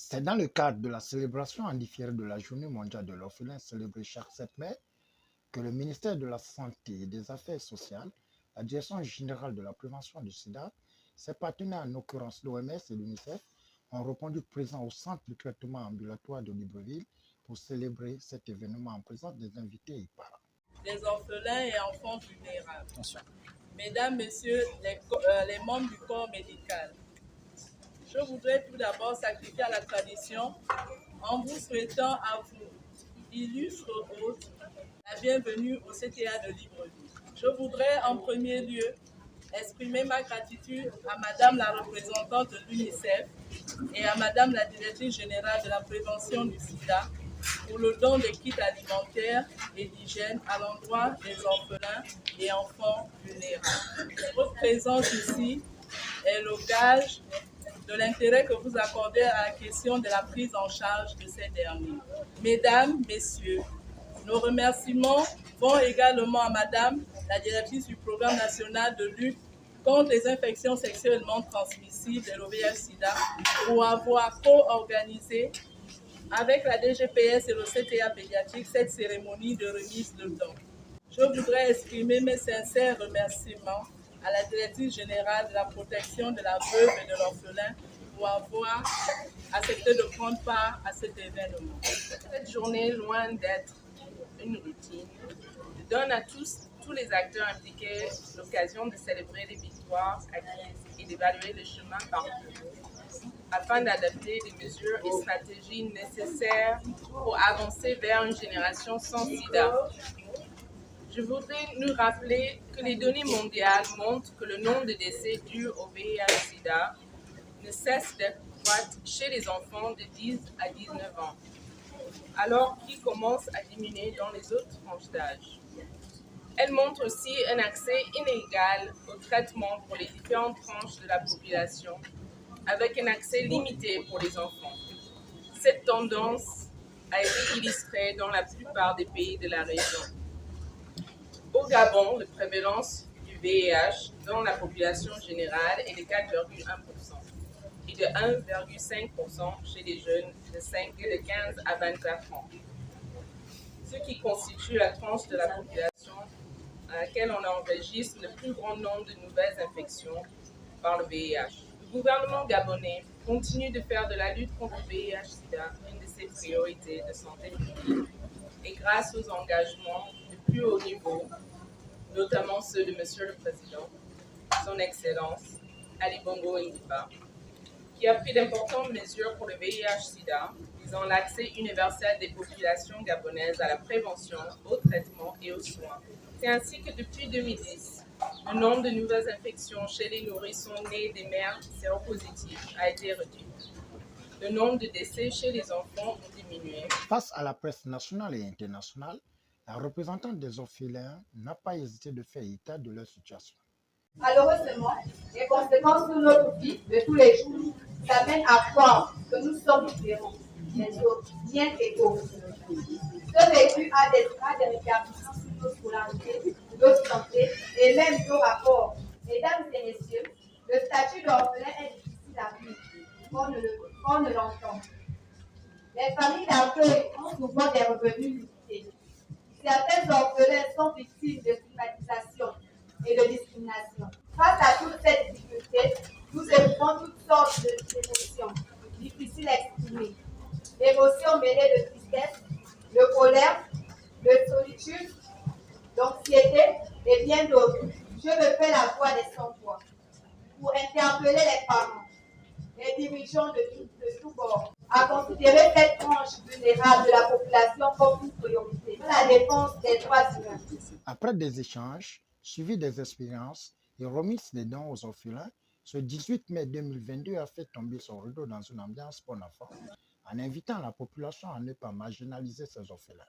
C'est dans le cadre de la célébration en différé de la Journée mondiale de l'orphelin célébrée chaque 7 mai que le ministère de la Santé et des Affaires sociales, la Direction générale de la prévention du sida, ses partenaires, en l'occurrence l'OMS et l'UNICEF, ont répondu présent au centre de traitement ambulatoire de Libreville pour célébrer cet événement en présence des invités et parents. Les orphelins et enfants vulnérables. Attention. Mesdames, Messieurs les membres du corps médical, je voudrais tout d'abord sacrifier à la tradition en vous souhaitant à vous, illustres hôtes, la bienvenue au CTA de Libreville. Je voudrais en premier lieu exprimer ma gratitude à Madame la représentante de l'UNICEF et à Madame la directrice générale de la prévention du sida pour le don des kits alimentaires et d'hygiène à l'endroit des orphelins et enfants vulnérables. Votre présence ici est le gage de l'intérêt que vous accordez à la question de la prise en charge de ces derniers. Mesdames, Messieurs, nos remerciements vont également à Madame la directrice du programme national de lutte contre les infections sexuellement transmissibles et le VIH-Sida pour avoir co-organisé avec la DGPS et le CTA pédiatrique cette cérémonie de remise de dons. Je voudrais exprimer mes sincères remerciements à la directrice générale de la protection de la veuve et de l'orphelin pour avoir accepté de prendre part à cet événement. Cette journée, loin d'être une routine, donne à tous les acteurs impliqués l'occasion de célébrer les victoires acquises et d'évaluer le chemin parcouru afin d'adapter les mesures et stratégies nécessaires pour avancer vers une génération sans sida. Je voudrais nous rappeler que les données mondiales montrent que le nombre de décès dus au VIH-Sida ne cesse d'accroître chez les enfants de 10 à 19 ans, alors qu'il commence à diminuer dans les autres tranches d'âge. Elle montre aussi un accès inégal au traitement pour les différentes tranches de la population, avec un accès limité pour les enfants. Cette tendance a été illustrée dans la plupart des pays de la région. Au Gabon, la prévalence du VIH dans la population générale est de 4,1% et de 1,5% chez les jeunes de 15 à 24 ans, ce qui constitue la tranche de la population à laquelle on enregistre le plus grand nombre de nouvelles infections par le VIH. Le gouvernement gabonais continue de faire de la lutte contre le VIH-Sida une de ses priorités de santé publique et grâce aux engagements de plus haut niveau, notamment ceux de Monsieur le Président, Son Excellence Ali Bongo Ondimba, qui a pris d'importantes mesures pour le VIH-Sida, visant l'accès universel des populations gabonaises à la prévention, au traitement et aux soins. C'est ainsi que depuis 2010, le nombre de nouvelles infections chez les nourrissons nés des mères séropositives a été réduit. Le nombre de décès chez les enfants a diminué. Face à la presse nationale et internationale, la représentante des orphelins n'a pas hésité de faire état de leur situation. Malheureusement, les conséquences sur notre vie de tous les jours s'amènent à croire que nous sommes différents des autres, bien qu'égaux. Ce vécu a des répercussions sur nos scolarités, notre santé et même nos rapports. Mesdames et messieurs, le statut d'orphelin est difficile à vivre, on ne l'entend. Les familles d'accueil ont souvent des revenus limités. Certains orphelins sont victimes de stigmatisation et de discrimination. Face à toute cette difficulté, nous éprouvons toutes sortes d'émotions difficiles à exprimer. L'émotion mêlée de tristesse, de colère, de solitude, d'anxiété et bien d'autres. Je me fais la voix des sans-voix pour interpeller les parents, les dirigeants de tous bords, à considérer cette tranche vulnérable de la population comme une priorité. La défense des droits humains. Après des échanges, suivi des expériences et remise des dons aux orphelins, ce 18 mai 2022 a fait tomber son rideau dans une ambiance pour enfants, en invitant la population à ne pas marginaliser ces orphelins.